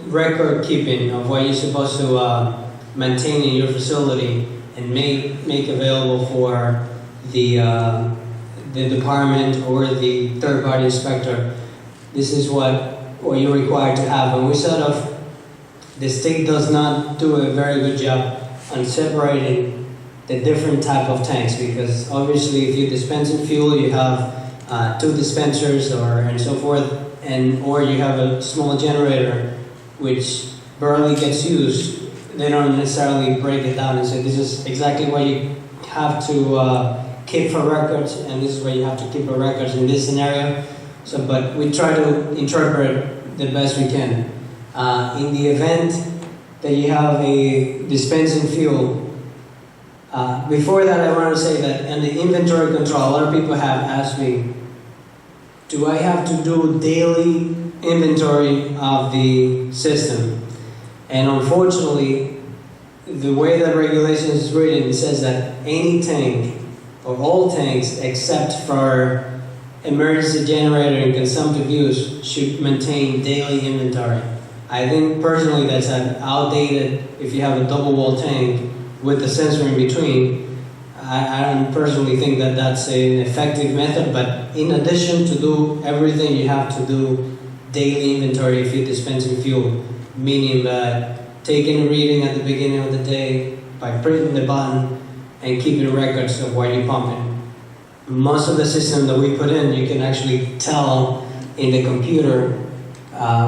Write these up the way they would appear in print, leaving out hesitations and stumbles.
record keeping of what you're supposed to maintain in your facility and make available for the department or the third-party inspector. This is what you're required to have. And we sort of, the state does not do a very good job on separating the different type of tanks, because obviously if you're dispensing fuel, you have 2 dispensers and so forth, or you have a small generator which barely gets used. They don't necessarily break it down and say this is exactly what you have to keep for records, and this is what you have to keep for records in this scenario. So, but we try to interpret the best we can. In the event that you have a dispensing fuel, before that I want to say that in the inventory control, a lot of people have asked me, do I have to do daily inventory of the system? And unfortunately, the way that regulation is written, it says that any tank, or all tanks except for emergency generator and consumptive use, should maintain daily inventory. I think personally that's outdated if you have a double wall tank with the sensor in between. I don't personally think that that's an effective method, but in addition to do everything, you have to do daily inventory if you're dispensing fuel, meaning that taking a reading at the beginning of the day by printing the button and keeping records of what you're pumping. Most of the system that we put in, you can actually tell in the computer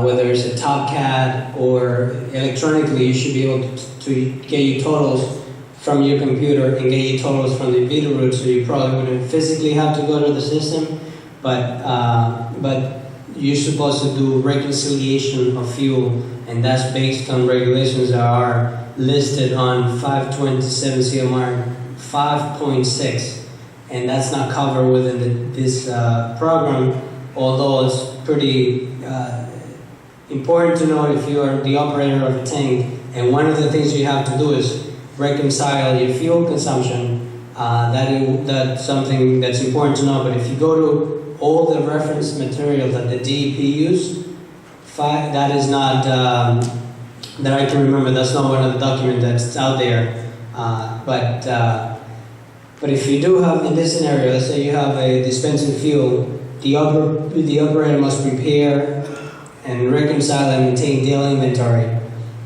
whether it's a TopCat or electronically. You should be able to get your totals from your computer and get your totals from the meter root, so you probably wouldn't physically have to go to the system, but you're supposed to do reconciliation of fuel, and that's based on regulations that are listed on 527 CMR 5.6, and that's not covered within this program, although it's pretty important to know if you are the operator of a tank. And one of the things you have to do is reconcile your fuel consumption. That's something that's important to know. But if you go to all the reference material that the DEP use, that is not, that I can remember, that's not one of the documents that's out there. But if you do have, in this scenario, let's say you have a dispensing fuel, the operator must prepare and reconcile and maintain daily inventory.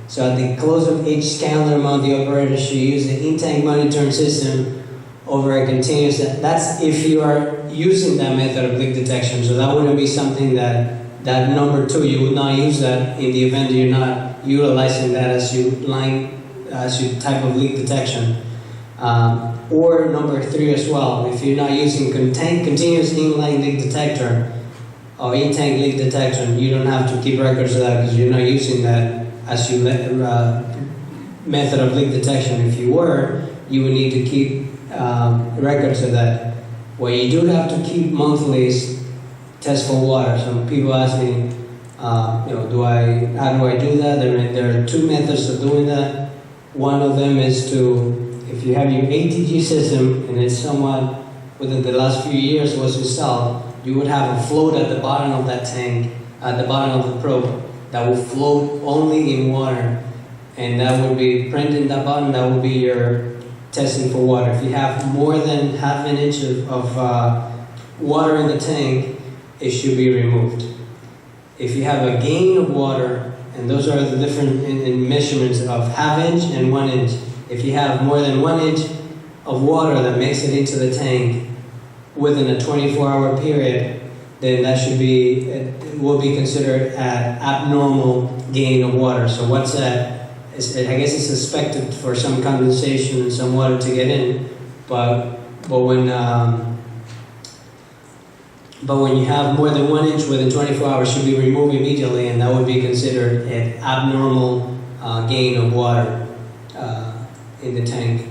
So at the close of each calendar month, the operator should use the in-tank monitoring system over a continuous. That's if you are using that method of leak detection. So that wouldn't be something that number 2, you would not use that in the event that you're not utilizing that as your type of leak detection. Or number 3 as well, if you're not using continuous inline leak detector or in-tank leak detection, you don't have to keep records of that because you're not using that as your method of leak detection. If you were, you would need to keep records of that. What you do have to keep monthly is test for water. Some people ask me, how do I do that? There are 2 methods of doing that. One of them is if you have your ATG system and it's somewhat within the last few years was installed, you would have a float at the bottom of that tank, at the bottom of the probe, that will float only in water, and that would be printing that button. That would be your testing for water. If you have more than half an inch of water in the tank, it should be removed. If you have a gain of water, and those are the different in measurements of half inch and 1 inch. If you have more than 1 inch of water that makes it into the tank within a 24-hour period, then that will be considered an abnormal gain of water. So what's that? I guess it's suspected for some condensation and some water to get in, but when you have more than 1 inch within 24 hours, should be removed immediately, and that would be considered an abnormal gain of water in the tank.